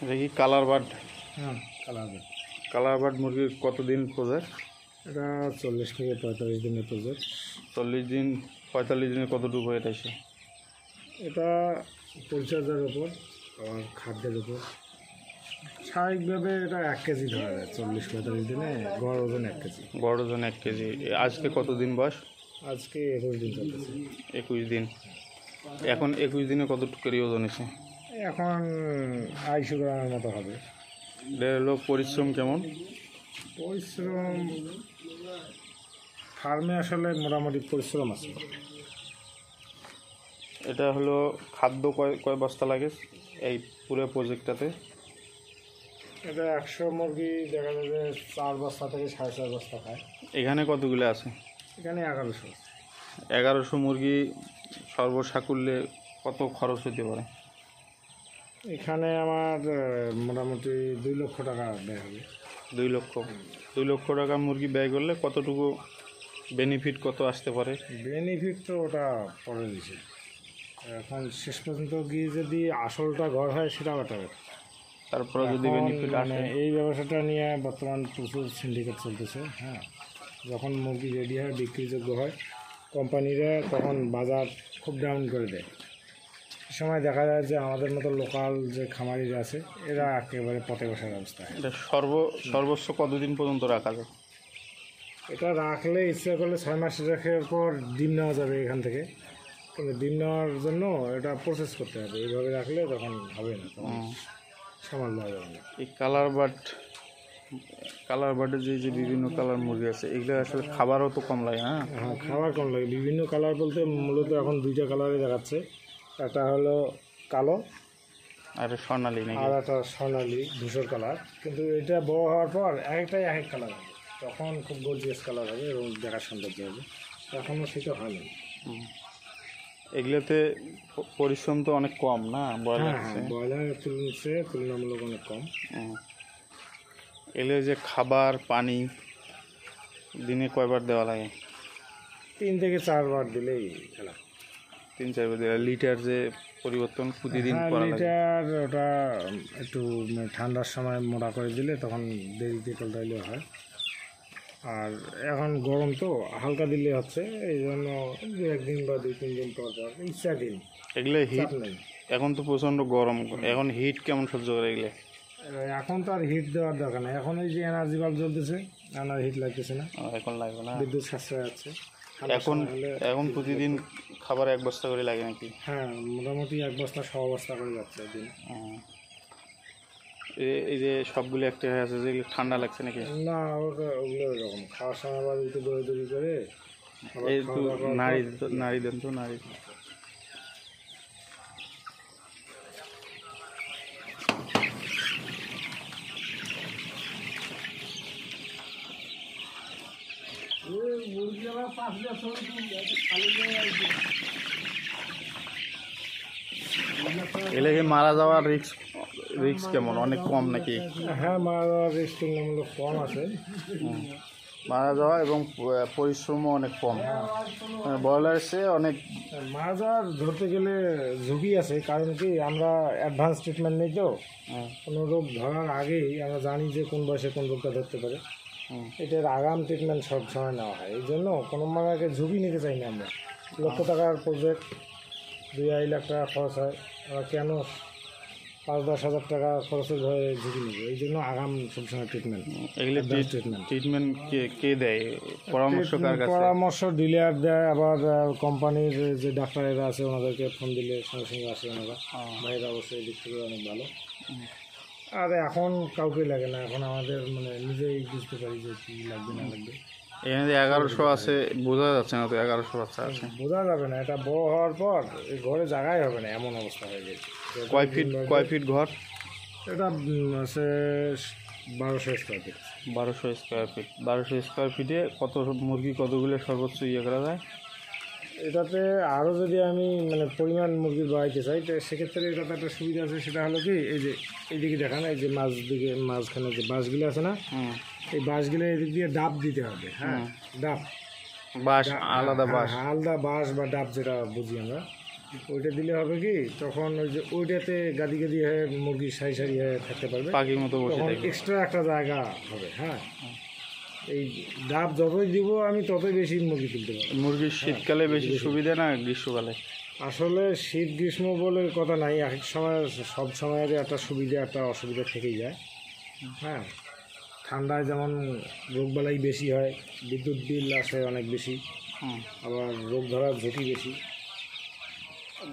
এটা কি colour bird? হ্যাঁ, কালার বার্ড। কালার বার্ড মুরগির কতদিন প্রজেক্ট? এটা 40 থেকে 45 দিনের প্রজেক্ট। 40 দিন 45 দিনে কতটুকু হয়ে আসে? এটা পরিচর্যার উপর আর খাদ্যের উপর। স্বাভাবিকভাবে এটা 1 কেজি ধরা যায় 40-45 দিনে, গড় ওজন 1 কেজি। বড় ওজন 1 কেজি। আজকে কতদিন বয়স? আজকে 21 দিন চলতেছে। 21 দিন। এখন 21 দিনে কতটুকু করে ওজন এসে? এখন 250 গ্রামের মতো হবে। এটা হলো পরিশ্রম কেমন? পরিশ্রম ফার্মে আসলে মোটামুটি পরিশ্রম আছে। এটা হলো খাদ্য কয় বস্তা লাগে এই পুরো প্রজেক্টটাতে? এটা 100 মুরগি দেখা যায় যে 4 বস্তা থেকে 4.5 বস্তা খায়। এখানে কতগুলো আছে? এখানে 1100। 1100 মুরগি সর্বসাকুল্যে কত খরচ হতে পারে? এখানে আমার মোটামুটি 2 লক্ষ টাকা ব্যয় হবে। 2 লক্ষ। 2 লক্ষ টাকা মুরগি ব্যয় করলে কতটুকু বেনিফিট কত আসতে পারে? বেনিফিট তো ওটা পরে দিছে। এখন শেষ পর্যন্ত গিয়ে যদি আসলটা ঘর হয় সেটা ব্যাটার। তারপরে যদি বেনিফিট আসে, এই ব্যবসাটা নিয়ে বর্তমান প্রচুর সিন্ডিকেট চলতেছে। হ্যাঁ, যখন মুরগি রেডি হয়, বিক্রিযোগ্য হয়, কোম্পানিরা তখন বাজার খুব ডাউন করে দেয়। সে সময় দেখা যায় যে আমাদের মতো লোকাল যে খামারিরা আছে এরা একেবারে পথে বসার অবস্থা। এটা সর্বোচ্চ কতদিন পর্যন্ত রাখা যায়? এটা রাখলে ইচ্ছা করলে 6 মাস রাখার পর ডিম নেওয়া যাবে এখান থেকে, কিন্তু ডিম নেওয়ার জন্য এটা প্রসেস করতে হবে। এইভাবে রাখলে তখন হবে না, তখন সামাল দেওয়া যাবে না। এই কালার বার্ডের যে বিভিন্ন কালার মুরগি আছে, এগুলো আসলে খাবারও তো কম লাগে। হ্যাঁ, হ্যাঁ, খাবার কম লাগে। বিভিন্ন কালার বলতে মূলত এখন 2টা কালারে দেখাচ্ছে। একটা হলো কালো আর স্বর্ণালী নাকি? আর একটা সোনালি ধূসর কালার। কিন্তু এটা বড় হওয়ার পর একটাই এক কালার হবে, তখন খুব গর্জিয়াস কালার হবে এবং দেখার সৌন্দর্য হবে। এখনও সেটা হয়নি। এগুলোতে পরিশ্রম তো অনেক কম না ব্রয়লার? হ্যাঁ, ব্রয়লার তুলনামূলক অনেক কম। এগুলো যে খাবার পানি দিনে কয়বার দেওয়া লাগে? 3 থেকে 4 বার দিলেই খেলা। 3-4 বার দেওয়া। লিটার যে পরিবর্তন প্রতিদিন করা লাগে? লিটার ওটা একটু ঠান্ডার সময় মোটা করে দিলে তখন দেরিতে পাল্টাইলে হয়। আর এখন গরম তো হালকা দিলে হচ্ছে, এই জন্য 1 দিন বা 2-3 দিন পর পর ইচ্ছা দিন। এগুলো হিট নেই। এখন তো প্রচণ্ড গরম, এখন হিট কেমন সহ্য করে এগুলো? এখন তো আর হিট দেওয়ার দরকার নেই। এখন এই যে এনার্জি বাল্ব জ্বলতেছে, আর হিট লাগতেছে না, এখন লাগবে না। বিদ্যুৎ সাশ্রয় আছে। এখন প্রতিদিন খাবার 1 বস্তা করে লাগে নাকি? হ্যাঁ, মোটামুটি 1 বস্তা 1.5 বস্তা করে যাচ্ছে দিন। এই যে সবগুলো একটা হয়ে আছে, যেগুলো ঠান্ডা লাগছে নাকি? না, ওগুলো এরকম খাওয়ার সময় আবার একটু দৌড়ি করে এই তো নাড়ি দেন তো নাড়ি। এলাকে মারা যাওয়ার রিস্ক কেমন? অনেক কম নাকি? হ্যাঁ, মারা যাওয়ার রিস্ক তুলনামূলক কম আছে। মারা যাওয়া এবং পরিশ্রমও অনেক কম। ব্রয়লার সে অনেক মারা যাওয়ার ধরতে গেলে ঝুঁকি আছে, কারণ কি আমরা অ্যাডভান্স ট্রিটমেন্ট নিই তো। কোনো রোগ ধরার আগেই আমরা জানি যে কোন বয়সে কোন রোগটা ধরতে পারে। এটার আগাম ট্রিটমেন্ট সব সময় নেওয়া হয়। এই জন্য কোনো মারাকে ঝুঁকি নিতে চাই না আমরা। লক্ষ টাকার প্রজেক্ট 2-2.5 লাখ টাকা খরচ হয়, আমরা কেন 5-10 হাজার টাকা খরচের ভয়ে ঝুঁকি নেব? এই জন্য আগাম সবসময় ট্রিটমেন্ট। এগুলো ট্রিটমেন্ট কে দেয়? পরামর্শ কার কাছে? পরামর্শ ডিলার দেয়, আবার কোম্পানির যে ডাক্তারেরা আছে ওনাদেরকে ফোন দিলে সঙ্গে সঙ্গে আসে ওনারা। ভাইরা অবশ্যই দিক থেকে অনেক ভালো। আর এখন কাউকে লাগে না, এখন আমাদের নিজেই বুঝতে পারি যে কী লাগবে না লাগবে। এখানে 1100 আছে, বোঝা যাচ্ছে না তো 1100 বাচ্চা আছে। বোঝা যাবে না, এটা বড় হওয়ার পর এই ঘরে জায়গাই হবে না, এমন অবস্থা হয়ে গেছে। কয় ফিট ঘর? এটা আছে 1200 square feet. 1200 square feet. 1200 square ফিটে কত মুরগি কতগুলো সর্বোচ্চ করা যায়? এটাতে আরও যদি আমি পরিমাণ মুরগি বাড়াইতে চাই, তো সেক্ষেত্রে এটাতে একটা সুবিধা আছে। সেটা হলো কি, এই যে এইদিকে দেখা না, এই যে মাঝখানে যে বাঁশগুলো আছে না, এই বাঁশগুলো এদিক দিয়ে ডাব দিতে হবে। হ্যাঁ, ডাব বাঁশ আলাদা বাঁশ, আলাদা বাঁশ বা ডাব যেটা বুঝি আমরা, ওইটা দিলে হবে কি তখন ওই যে ওইটাতে গাদি গাদি হয়ে মুরগি সারি সারি হয়ে থাকতে পারবে, পাখির মতো বসে তখন থাকবে। এক্সট্রা একটা জায়গা হবে। হ্যাঁ, এই ডাব যতই দিব আমি ততই বেশি মুরগি তুলতে পারবো। মুরগির শীতকালে বেশি সুবিধা না গ্রীষ্মকালে? আসলে শীত গ্রীষ্ম বলে কথা নাই, এক এক সময় সব সময়ের একটা সুবিধা একটা অসুবিধা থেকেই যায়। হ্যাঁ, ঠান্ডায় যেমন রোগবালাই বেশি হয়, বিদ্যুৎ বিল আসে অনেক বেশি, হুম, আবার রোগ ধরার ঝুঁকি বেশি।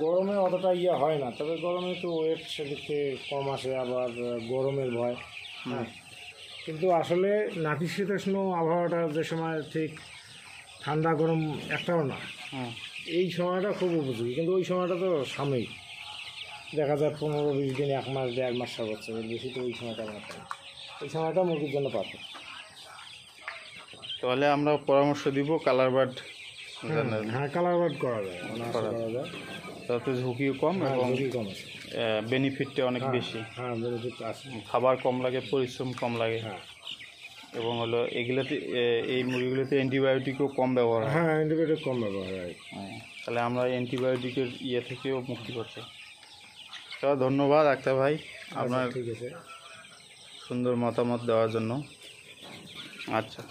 গরমে অতটা ইয়ে হয় না, তবে গরমে একটু ওয়েট সেদিক থেকে কম আসে, আবার গরমের ভয়। হ্যাঁ, কিন্তু আসলে নাতিশীতোষ্ণ আবহাওয়াটা যে সময় ঠিক ঠান্ডা গরম একটাও না, হুম। এই সময়টা খুব উপযোগী। কিন্তু ওই সময়টা তো সাময়িক, দেখা যায় 15-20 দিন, 1 মাস 1.5 মাস সর্বোচ্চ, এর বেশি তো ওই সময়টা আমরা পাই। এই সময়টা মুরগির জন্য পাবো। তাহলে আমরা পরামর্শ দিব কালার বার্ড, হ্যাঁ, কালার বার্ড করা যায়, অনায়াসে করা যায়। তাতে ঝুঁকিও কম হ্যাঁ, এবং ঝুঁকি কম আছে। বেনিফিটটা অনেক বেশি। হ্যাঁ, বেনিফিট আছে। খাবার কম লাগে, পরিশ্রম কম লাগে, হ্যাঁ, এবং হলো এগুলোতে এই মুরগিগুলোতে অ্যান্টিবায়োটিকও কম ব্যবহার হয়। হ্যাঁ, অ্যান্টিবায়োটিক কম ব্যবহার হয়। তাহলে আমরা অ্যান্টিবায়োটিকের ইয়ে থেকেও মুক্তি পাচ্ছি। তো ধন্যবাদ আক্তার ভাই আপনার ঠিক আছে। সুন্দর মতামত দেওয়ার জন্য। আচ্ছা।